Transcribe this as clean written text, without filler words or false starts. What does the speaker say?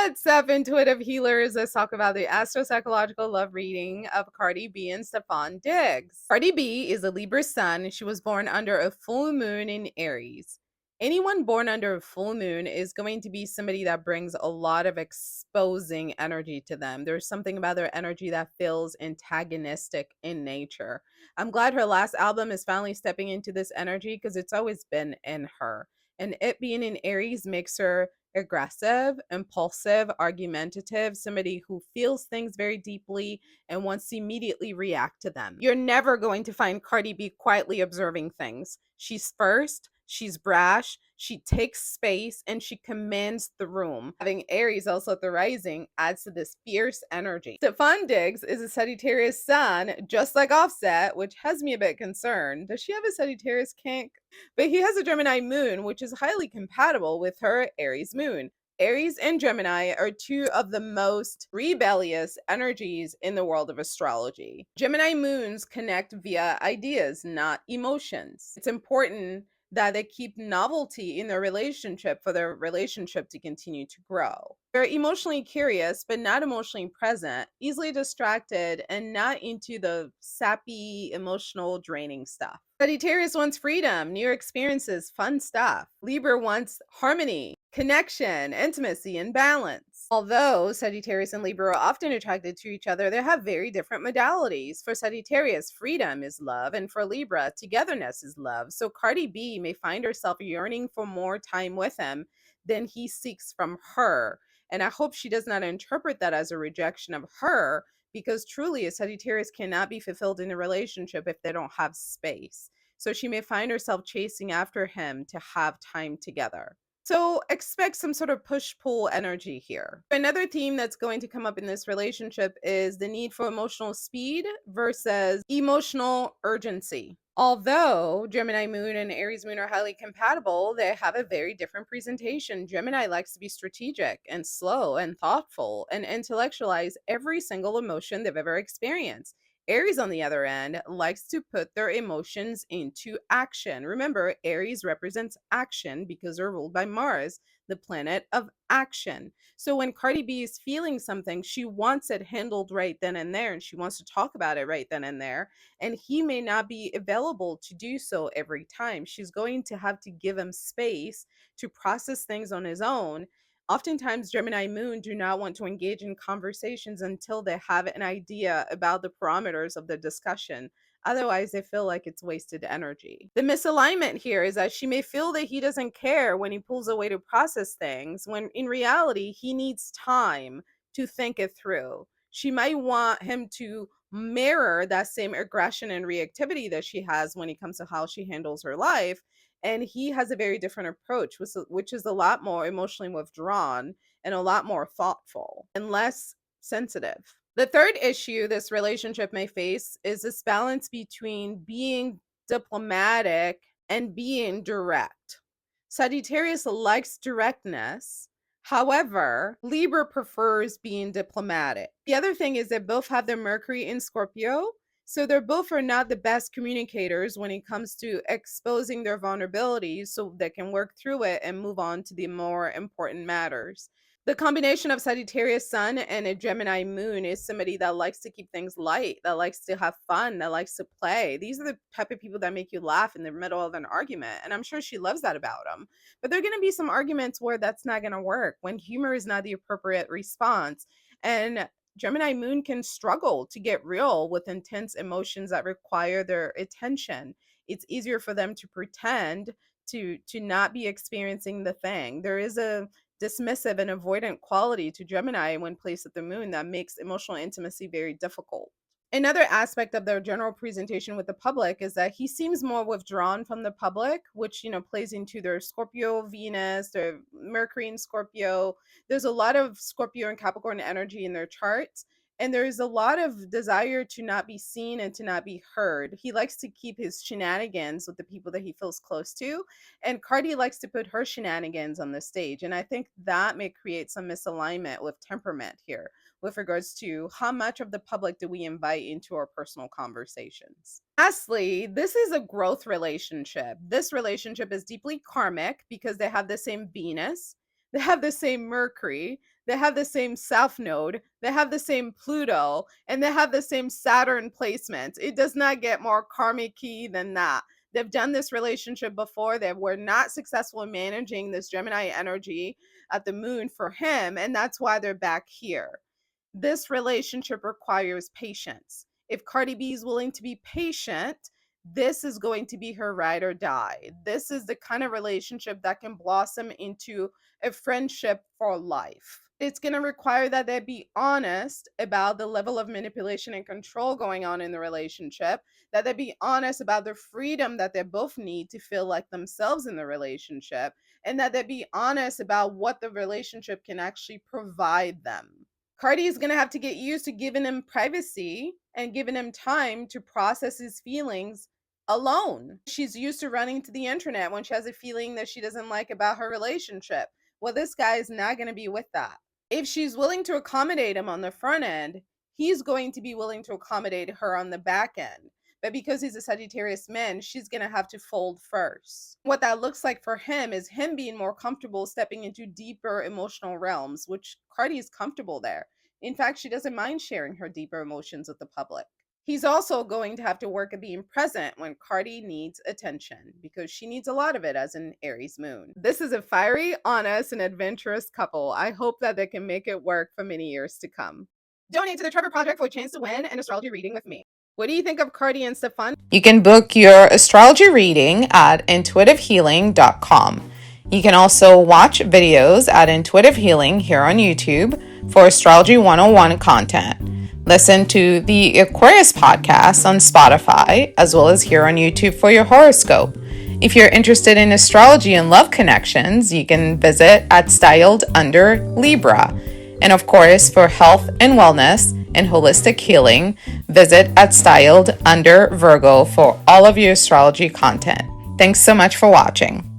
What's up, intuitive healers? Let's talk about the astropsychological love reading of Cardi B and Stefon Diggs. Cardi B is a Libra sun. She was born under a full moon in Aries. Anyone born under a full moon is going to be somebody that brings a lot of exposing energy to them. There's something about their energy that feels antagonistic in nature. I'm glad her last album is finally stepping into this energy because it's always been in her. And it being in Aries makes her aggressive, impulsive, argumentative, somebody who feels things very deeply and wants to immediately react to them. You're never going to find Cardi B quietly observing things. She's first, she's brash, she takes space, and she commands the room. Having Aries also at the rising adds to this fierce energy. Stefon Diggs is a Sagittarius sun, just like Offset, which has me a bit concerned. Does she have a Sagittarius kink? But he has a Gemini moon, which is highly compatible with her Aries moon. Aries and Gemini are two of the most rebellious energies in the world of astrology. Gemini moons connect via ideas, not emotions. It's important that they keep novelty in their relationship for their relationship to continue to grow. They're emotionally curious, but not emotionally present, easily distracted, and not into the sappy, emotional, draining stuff. Sagittarius wants freedom, new experiences, fun stuff. Libra wants harmony, connection, intimacy, and balance. Although Sagittarius and Libra are often attracted to each other, they have very different modalities. For Sagittarius, freedom is love, and for Libra, togetherness is love. So Cardi B may find herself yearning for more time with him than he seeks from her. And I hope she does not interpret that as a rejection of her, because truly a Sagittarius cannot be fulfilled in a relationship if they don't have space. So she may find herself chasing after him to have time together. So expect some sort of push-pull energy here. Another theme that's going to come up in this relationship is the need for emotional speed versus emotional urgency. Although Gemini moon and Aries moon are highly compatible, they have a very different presentation. Gemini likes to be strategic and slow and thoughtful and intellectualize every single emotion they've ever experienced. Aries, on the other end, likes to put their emotions into action. Remember, Aries represents action because they're ruled by Mars, the planet of action. So when Cardi B is feeling something, she wants it handled right then and there, and she wants to talk about it right then and there. And he may not be available to do so every time. She's going to have to give him space to process things on his own. Oftentimes, Gemini moon do not want to engage in conversations until they have an idea about the parameters of the discussion. Otherwise, they feel like it's wasted energy. The misalignment here is that she may feel that he doesn't care when he pulls away to process things, when in reality, he needs time to think it through. She might want him to mirror that same aggression and reactivity that she has when it comes to how she handles her life. And he has a very different approach, which is a lot more emotionally withdrawn and a lot more thoughtful and less sensitive. The third issue this relationship may face is this balance between being diplomatic and being direct. Sagittarius likes directness. However, Libra prefers being diplomatic. The other thing is that both have their Mercury in Scorpio, so they're both are not the best communicators when it comes to exposing their vulnerabilities so they can work through it and move on to the more important matters. The combination of Sagittarius sun and a Gemini moon is somebody that likes to keep things light, that likes to have fun, that likes to play. These are the type of people that make you laugh in the middle of an argument. And I'm sure she loves that about them. But there are going to be some arguments where that's not going to work, when humor is not the appropriate response. And Gemini moon can struggle to get real with intense emotions that require their attention. It's easier for them to pretend to not be experiencing the thing. There is a dismissive and avoidant quality to Gemini when placed at the moon that makes emotional intimacy very difficult. Another aspect of their general presentation with the public is that he seems more withdrawn from the public, which, plays into their Scorpio Venus, their Mercury in Scorpio. There's a lot of Scorpio and Capricorn energy in their charts. And there's a lot of desire to not be seen and to not be heard. He likes to keep his shenanigans with the people that he feels close to. And Cardi likes to put her shenanigans on the stage. And I think that may create some misalignment with temperament here with regards to how much of the public do we invite into our personal conversations. Lastly, this is a growth relationship. This relationship is deeply karmic because they have the same Venus, they have the same Mercury, they have the same South Node, they have the same Pluto, and they have the same Saturn placements. It does not get more karmic-y than that. They've done this relationship before. They were not successful in managing this Gemini energy at the moon for him, and that's why they're back here. This relationship requires patience. If Cardi B is willing to be patient, this is going to be her ride or die. This is the kind of relationship that can blossom into a friendship for life. It's going to require that they be honest about the level of manipulation and control going on in the relationship, that they be honest about the freedom that they both need to feel like themselves in the relationship, and that they be honest about what the relationship can actually provide them. Cardi is going to have to get used to giving him privacy and giving him time to process his feelings alone. She's used to running to the internet when she has a feeling that she doesn't like about her relationship. Well, this guy is not going to be with that. If she's willing to accommodate him on the front end, he's going to be willing to accommodate her on the back end. But because he's a Sagittarius man, she's going to have to fold first. What that looks like for him is him being more comfortable stepping into deeper emotional realms, which Cardi is comfortable there. In fact, she doesn't mind sharing her deeper emotions with the public. He's also going to have to work at being present when Cardi needs attention, because she needs a lot of it as an Aries moon. This is a fiery, honest, and adventurous couple. I hope that they can make it work for many years to come. Donate to the Trevor Project for a chance to win an astrology reading with me. What do you think of Cardi and Stefon? You can book your astrology reading at intuitivehealing.com. You can also watch videos at Intuitive Healing here on YouTube for Astrology 101 content. Listen to the Aquarius podcast on Spotify, as well as here on YouTube for your horoscope. If you're interested in astrology and love connections, you can visit at Styled Under Libra. And of course, for health and wellness and holistic healing, visit at Styled Under Virgo for all of your astrology content. Thanks so much for watching.